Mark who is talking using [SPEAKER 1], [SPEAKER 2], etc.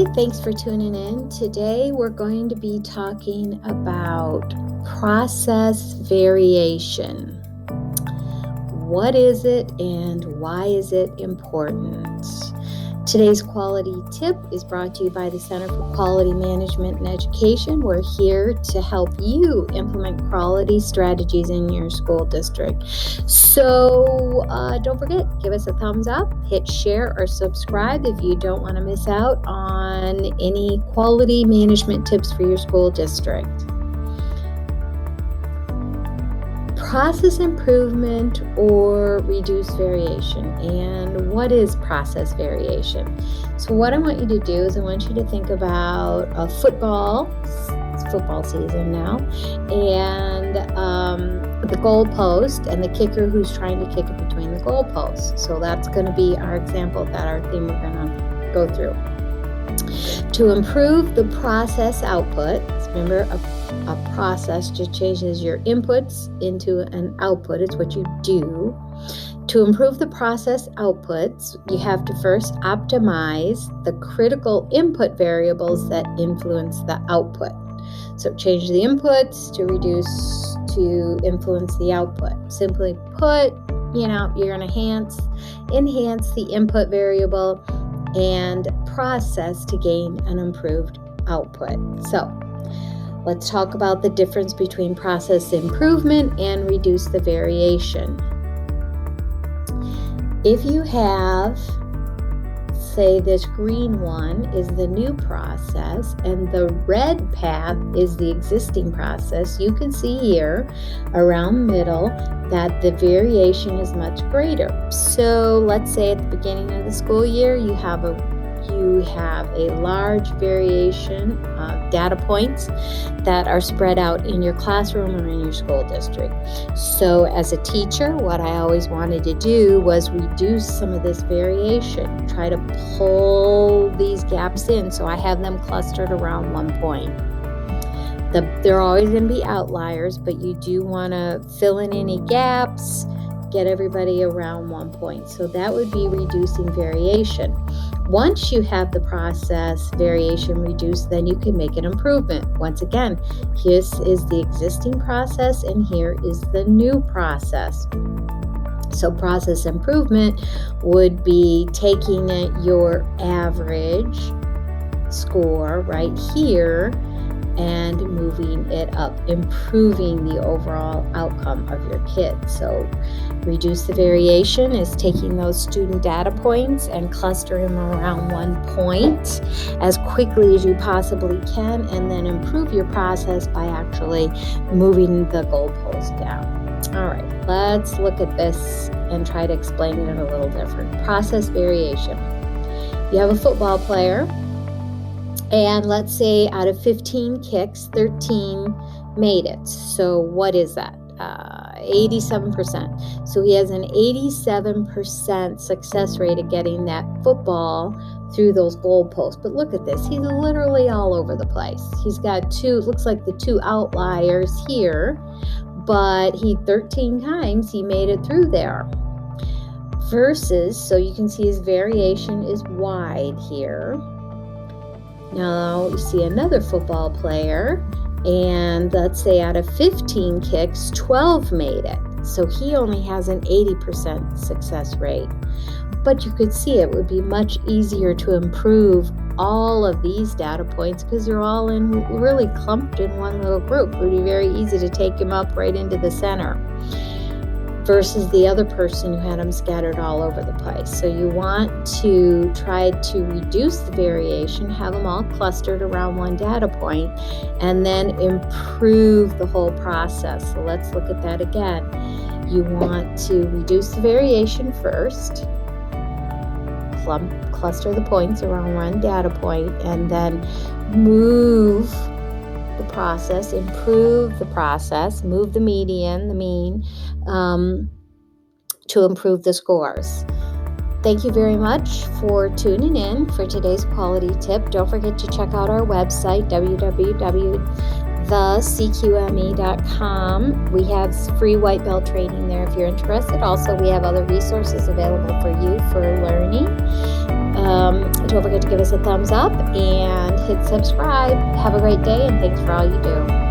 [SPEAKER 1] Hi, thanks for tuning in. Today we're going to be talking about process variation. What is it and why is it important? Today's quality tip is brought to you by the Center for Quality Management and Education. We're here to help you implement quality strategies in your school district. So don't forget, give us a thumbs up, hit share or subscribe if you don't want to miss out on any quality management tips for your school district. Process improvement or reduced variation. And what is process variation? So what I want you to do is I want you to think about a football. It's football season now. And the goal post and the kicker who's trying to kick it between the goal posts. So that's going to be our example, our theme we're going to go through. To improve the process output, remember a process just changes your inputs into an output. It's what you do. To improve the process outputs, you have to first optimize the critical input variables that influence the output. So change the inputs to influence the output. Simply put, you're going to enhance the input variable and process to gain an improved output. So let's talk about the difference between process improvement and reduce the variation. If you have, say, this green one is the new process and the red path is the existing process, you can see here around middle that the variation is much greater. So let's say at the beginning of the school year, you have a large variation of data points that are spread out in your classroom or in your school district. So as a teacher, what I always wanted to do was reduce some of this variation, try to pull these gaps in so I have them clustered around one point. There are always going to be outliers, but you do want to fill in any gaps, get everybody around one point. So that would be reducing variation. Once you have the process variation reduced, then you can make an improvement. Once again, this is the existing process and here is the new process. So process improvement would be taking your average score right here and moving it up, improving the overall outcome of your kids. So reduce the variation is taking those student data points and clustering them around one point as quickly as you possibly can, and then improve your process by actually moving the goalpost down. All right, let's look at this and try to explain it a little different. Process variation. You have a football player, and let's say out of 15 kicks, 13 made it. So what is that? 87%. So he has an 87% success rate of getting that football through those goalposts. But look at this. He's literally all over the place. He's got looks like the two outliers here, but 13 times he made it through there. Versus, so you can see his variation is wide here. Now you see another football player, and let's say out of 15 kicks, 12 made it. So he only has an 80% success rate. But you could see it would be much easier to improve all of these data points because they're all really clumped in one little group. It would be very easy to take him up right into the center, versus the other person who had them scattered all over the place. So you want to try to reduce the variation, have them all clustered around one data point, and then improve the whole process. So let's look at that again. You want to reduce the variation first, cluster the points around one data point, and then move the process, improve the process, move the median, the mean, to improve the scores. Thank you very much for tuning in for today's quality tip. Don't forget to check out our website, www.thecqme.com. We have free white belt training there if you're interested. Also, we have other resources available for you for learning. don't forget to give us a thumbs up and hit subscribe. Have a great day, and thanks for all you do.